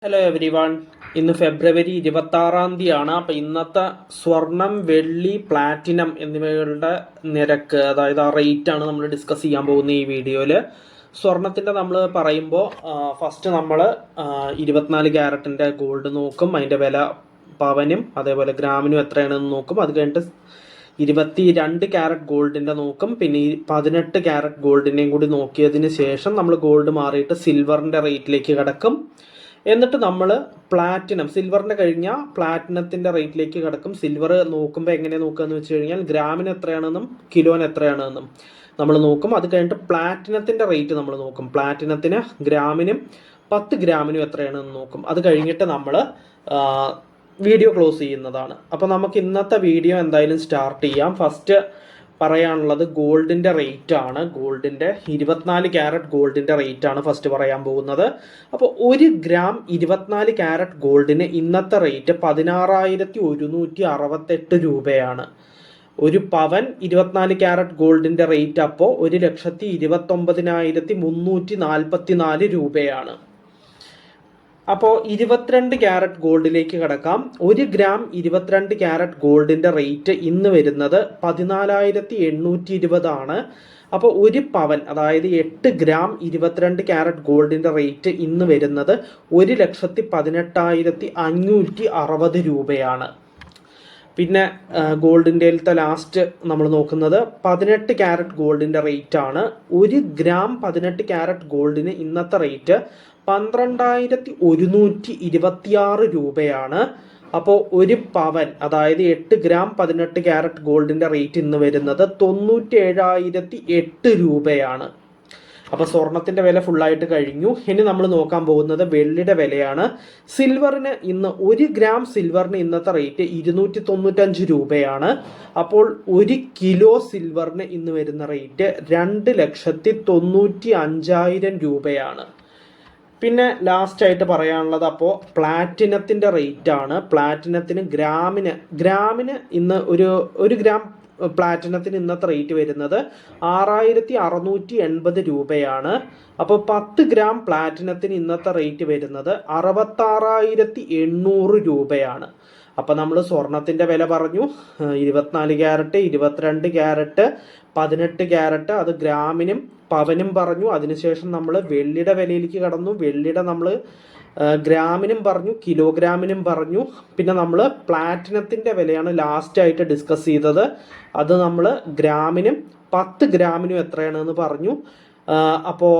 Hello every one. ഇന്ന് ഫെബ്രുവരി 26 അപ്പോൾ ഇന്നത്തെ സ്വർണം, വെള്ളി, പ്ലാറ്റിനം എന്നിവകളുടെ നിരക്ക്, അതായത് ആ റേറ്റ് ആണ് നമ്മൾ ഡിസ്കസ് ചെയ്യാൻ പോകുന്ന ഈ വീഡിയോയിൽ. സ്വർണത്തിൻ്റെ നമ്മൾ പറയുമ്പോൾ ഫസ്റ്റ് നമ്മൾ 24 ക്യാരറ്റിൻ്റെ ഗോൾഡ് നോക്കും. അതിൻ്റെ വില പവനും അതേപോലെ ഗ്രാമിനും എത്രയാണെന്ന് നോക്കും. അത് കഴിഞ്ഞിട്ട് 22 ക്യാരറ്റ് ഗോൾഡിൻ്റെ നോക്കും. പിന്നെ ഈ 18 ക്യാരറ്റ് ഗോൾഡിൻ്റെയും കൂടി നോക്കിയതിന് ശേഷം നമ്മൾ ഗോൾഡ് മാറിയിട്ട് സിൽവറിൻ്റെ റേറ്റിലേക്ക് കിടക്കും. എന്നിട്ട് നമ്മൾ പ്ലാറ്റിനം, സിൽവറിൻ്റെ കഴിഞ്ഞാൽ പ്ലാറ്റിനത്തിൻ്റെ റേറ്റിലേക്ക് കിടക്കും. സിൽവർ നോക്കുമ്പോൾ എങ്ങനെ നോക്കുക എന്ന് വെച്ച് കഴിഞ്ഞാൽ ഗ്രാമിന് എത്രയാണെന്നും കിലോന് എത്രയാണെന്നും നമ്മൾ നോക്കും. അത് കഴിഞ്ഞിട്ട് പ്ലാറ്റിനത്തിൻ്റെ റേറ്റ് നമ്മൾ നോക്കും. പ്ലാറ്റിനത്തിന് ഗ്രാമിനും 10 ഗ്രാമിനും എത്രയാണെന്ന് നോക്കും. അത് കഴിഞ്ഞിട്ട് നമ്മൾ വീഡിയോ ക്ലോസ് ചെയ്യുന്നതാണ്. അപ്പോൾ നമുക്ക് ഇന്നത്തെ വീഡിയോ എന്തായാലും സ്റ്റാർട്ട് ചെയ്യാം. ഫസ്റ്റ് പറയാനുള്ളത് ഗോൾഡിൻ്റെ റേറ്റ് ആണ്. ഗോൾഡിൻ്റെ 24 ക്യാരറ്റ് ഗോൾഡിൻ്റെ റേറ്റ് ആണ് ഫസ്റ്റ് പറയാൻ പോകുന്നത്. അപ്പോൾ 1 ഗ്രാം 24 ക്യാരറ്റ് ഗോൾഡിന് ഇന്നത്തെ റേറ്റ് 16,168 രൂപയാണ്. ഒരു പവൻ 24 ക്യാരറ്റ് ഗോൾഡിൻ്റെ റേറ്റ് അപ്പോൾ 1,29,344 രൂപയാണ്. അപ്പോൾ 22 ക്യാരറ്റ് ഗോൾഡിലേക്ക് കിടക്കാം. 1 ഗ്രാം 22 ക്യാരറ്റ് ഗോൾഡിൻ്റെ റേറ്റ് ഇന്ന് വരുന്നത് 14,820 ആണ്. അപ്പോൾ ഒരു പവൻ, അതായത് 8 ഗ്രാം 22 ക്യാരറ്റ് ഗോൾഡിൻ്റെ റേറ്റ് ഇന്ന് വരുന്നത് 1,18,560 രൂപയാണ്. പിന്നെ ഗോൾഡിൻ്റെ ലാസ്റ്റ് നമ്മൾ നോക്കുന്നത് 18 ക്യാരറ്റ് ഗോൾഡിൻ്റെ റേറ്റ് ആണ്. 1 ഗ്രാം 18 ക്യാരറ്റ് ഗോൾഡിന് ഇന്നത്തെ റേറ്റ് 12,126 രൂപയാണ്. അപ്പോൾ ഒരു പവൻ, അതായത് 8 ഗ്രാം 18 ക്യാരറ്റ് ഗോൾഡിൻ്റെ റേറ്റ് ഇന്ന് വരുന്നത് 97,008 രൂപയാണ്. അപ്പോൾ സ്വർണത്തിൻ്റെ വില ഫുള്ളായിട്ട് കഴിഞ്ഞു. ഇനി നമ്മൾ നോക്കാൻ പോകുന്നത് വെള്ളിയുടെ വിലയാണ്. സിൽവറിന് ഇന്ന് 1 ഗ്രാം സിൽവറിന് ഇന്നത്തെ റേറ്റ് 295 രൂപയാണ്. അപ്പോൾ 1 കിലോ സിൽവറിന് ഇന്ന് വരുന്ന റേറ്റ് 2,95,000 രൂപയാണ്. പിന്നെ ലാസ്റ്റ് ആയിട്ട് പറയാനുള്ളത് അപ്പോൾ പ്ലാറ്റിനത്തിൻ്റെ റേറ്റ് ആണ്. പ്ലാറ്റിനത്തിന് ഗ്രാമിന് ഇന്ന് ഒരു ഗ്രാം പ്ലാറ്റിനത്തിന് ഇന്നത്തെ റേറ്റ് വരുന്നത് 6,680 രൂപയാണ്. അപ്പോൾ 10 ഗ്രാം പ്ലാറ്റിനത്തിന് ഇന്നത്തെ റേറ്റ് വരുന്നത് 66,800 രൂപയാണ്. അപ്പോൾ നമ്മൾ സ്വർണത്തിൻ്റെ വില പറഞ്ഞു. 24 ക്യാരറ്റ്, 22 ക്യാരറ്റ്, 18 ക്യാരറ്റ്, അത് ഗ്രാമിനും പവനും പറഞ്ഞു. അതിനുശേഷം നമ്മൾ വെള്ളിയുടെ വിലയിലേക്ക് കടന്നു. വെള്ളിയുടെ നമ്മൾ ഗ്രാമിനും പറഞ്ഞു, കിലോഗ്രാമിനും പറഞ്ഞു. പിന്നെ നമ്മൾ പ്ലാറ്റിനത്തിൻ്റെ വിലയാണ് ലാസ്റ്റായിട്ട് ഡിസ്കസ് ചെയ്തത്. അത് നമ്മൾ ഗ്രാമിനും 10 ഗ്രാമിനും എത്രയാണെന്ന് പറഞ്ഞു. അപ്പോൾ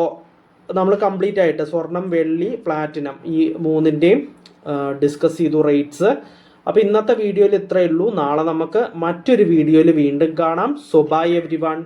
നമ്മൾ കംപ്ലീറ്റ് ആയിട്ട് സ്വർണം, വെള്ളി, പ്ലാറ്റിനം ഈ മൂന്നിൻ്റെയും ഡിസ്കസ് ചെയ്തു റേറ്റ്സ്. അപ്പോൾ ഇന്നത്തെ വീഡിയോയിൽ ഇത്രയേ ഉള്ളൂ. നാളെ നമുക്ക് മറ്റൊരു വീഡിയോയിൽ വീണ്ടും കാണാം. So bye every one.